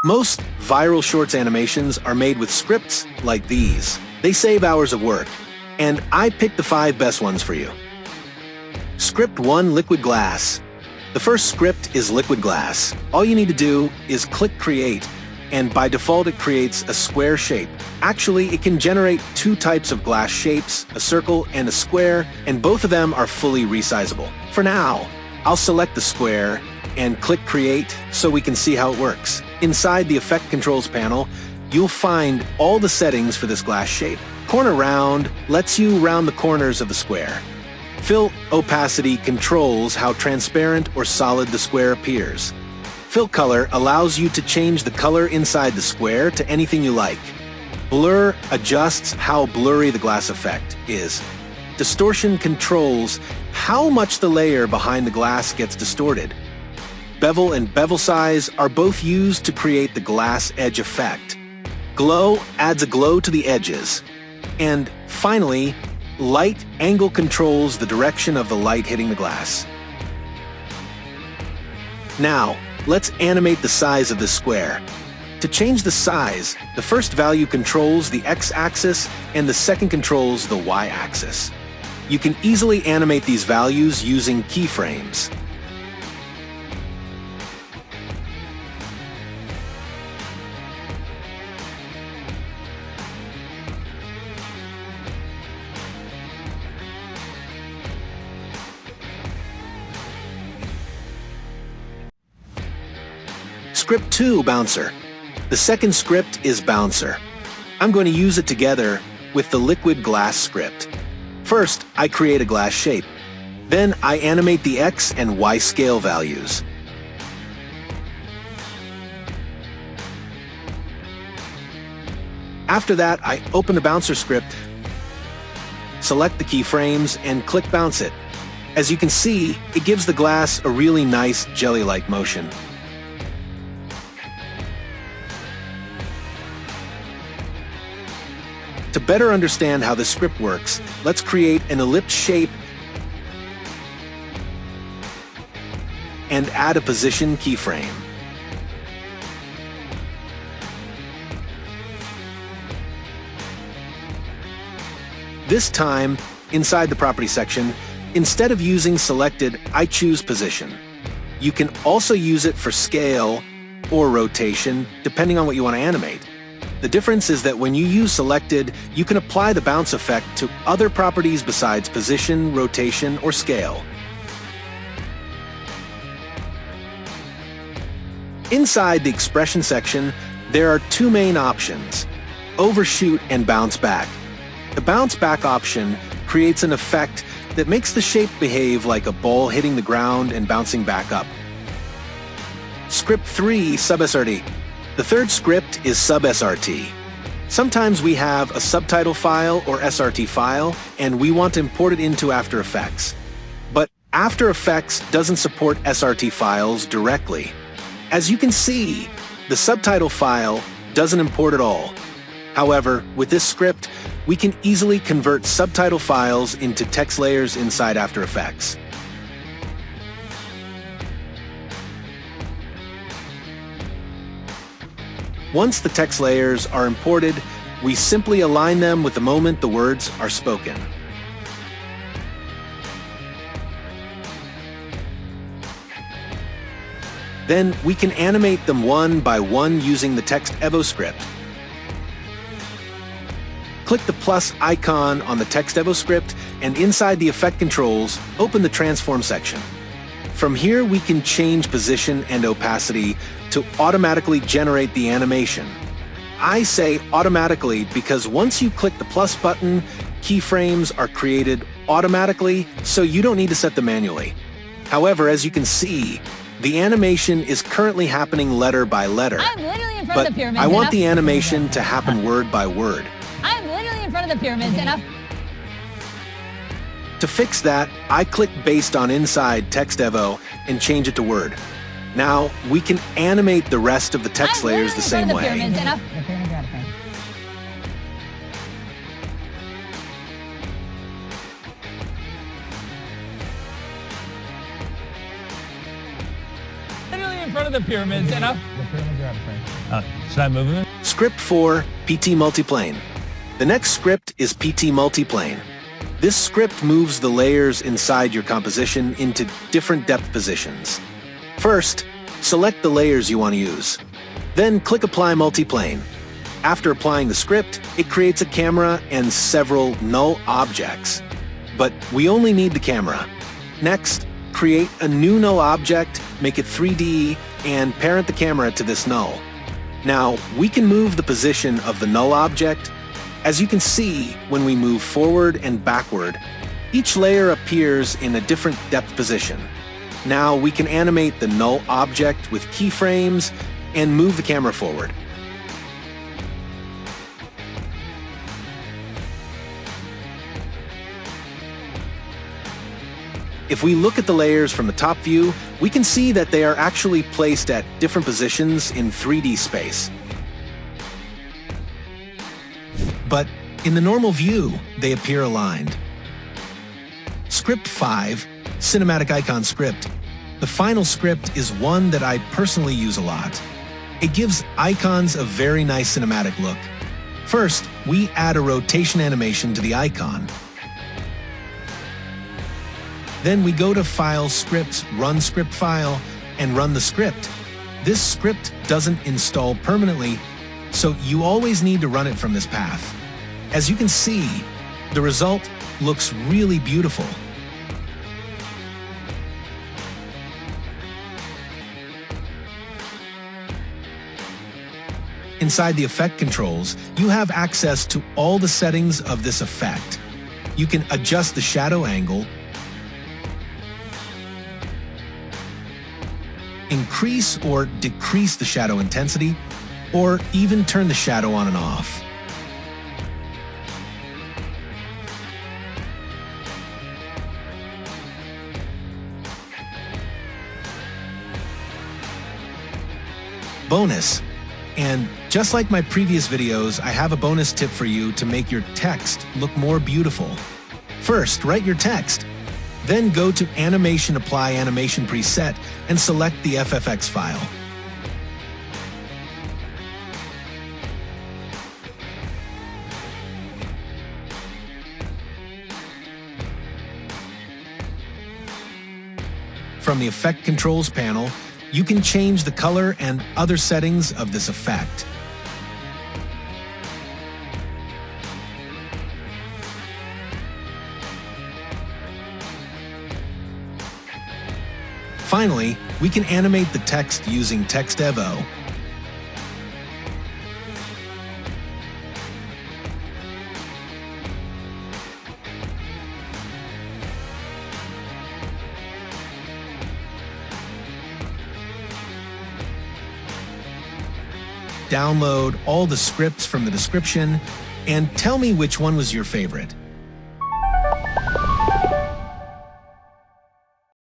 Most viral shorts animations are made with scripts like these. They save hours of work, and I picked the 5 best ones for you. Script 1, LiquidGlass. The first script is LiquidGlass. All you need to do is click Create, and by default it creates a square shape. Actually, it can generate 2 types of glass shapes, a circle and a square, and both of them are fully resizable. For now, I'll select the square and click Create so we can see how it works. Inside the Effect Controls panel, you'll find all the settings for this glass shape. Corner Round lets you round the corners of the square. Fill Opacity controls how transparent or solid the square appears. Fill Color allows you to change the color inside the square to anything you like. Blur adjusts how blurry the glass effect is. Distortion controls how much the layer behind the glass gets distorted. Bevel and bevel size are both used to create the glass edge effect. Glow adds a glow to the edges. And finally, Light angle controls the direction of the light hitting the glass. Now, let's animate the size of this square. To change the size, the first value controls the x-axis and the second controls the y-axis. You can easily animate these values using keyframes. Script 2, Bouncr. The second script is Bouncr. I'm going to use it together with the LiquidGlass script. First, I create a glass shape. Then I animate the X and Y scale values. After that, I open the Bouncr script, select the keyframes, and click Bounce it. As you can see, it gives the glass a really nice jelly-like motion. To better understand how this script works, let's create an ellipse shape and add a position keyframe. This time, inside the property section, instead of using selected, I choose position. You can also use it for scale or rotation, depending on what you want to animate. The difference is that when you use selected, you can apply the bounce effect to other properties besides position, rotation, or scale. Inside the expression section, there are 2 main options: overshoot and bounce back. The bounce back option creates an effect that makes the shape behave like a ball hitting the ground and bouncing back up. Script 3, Sub-SRT. The third script is Sub-SRT. Sometimes we have a subtitle file or SRT file, and we want to import it into After Effects. But After Effects doesn't support SRT files directly. As you can see, the subtitle file doesn't import at all. However, with this script, we can easily convert subtitle files into text layers inside After Effects. Once the text layers are imported, we simply align them with the moment the words are spoken. Then we can animate them one by one using the Text Evo script. Click the plus icon on the Text Evo script, and inside the effect controls, open the transform section. From here, we can change position and opacity to automatically generate the animation. I say automatically because once you click the plus button, keyframes are created automatically, so you don't need to set them manually. However, as you can see, the animation is currently happening letter by letter. I'm literally in front of the pyramids. I want the animation to happen word by word. I'm literally in front of the pyramids and To fix that, I click based on inside Text Evo and change it to Word. Now, we can animate the rest of the text layers the same way. Literally in front of the pyramids and up. Here, let me grab a frame. Should I move him? Script 4, PT-Multiplane. The next script is PT-Multiplane. This script moves the layers inside your composition into different depth positions. First, select the layers you want to use. Then click Apply Multiplane. After applying the script, it creates a camera and several null objects. But we only need the camera. Next, create a new null object, make it 3D, and parent the camera to this null. Now, we can move the position of the null object. As you can see, when we move forward and backward, each layer appears in a different depth position. Now we can animate the null object with keyframes and move the camera forward. If we look at the layers from the top view, we can see that they are actually placed at different positions in 3D space. But in the normal view, they appear aligned. Script 5, Cinematic Icon Script. The final script is one that I personally use a lot. It gives icons a very nice cinematic look. First, we add a rotation animation to the icon. Then we go to File, Scripts, Run Script File, and run the script. This script doesn't install permanently, so you always need to run it from this path. As you can see, the result looks really beautiful. Inside the effect controls, you have access to all the settings of this effect. You can adjust the shadow angle, increase or decrease the shadow intensity, or even turn the shadow on and off. Bonus. And just like my previous videos, I have a bonus tip for you to make your text look more beautiful. First, write your text. Then go to Animation Apply Animation Preset and select the FFX file. From the Effect Controls panel, you can change the color and other settings of this effect. Finally, we can animate the text using Text Evo. Download all the scripts from the description and tell me which one was your favorite.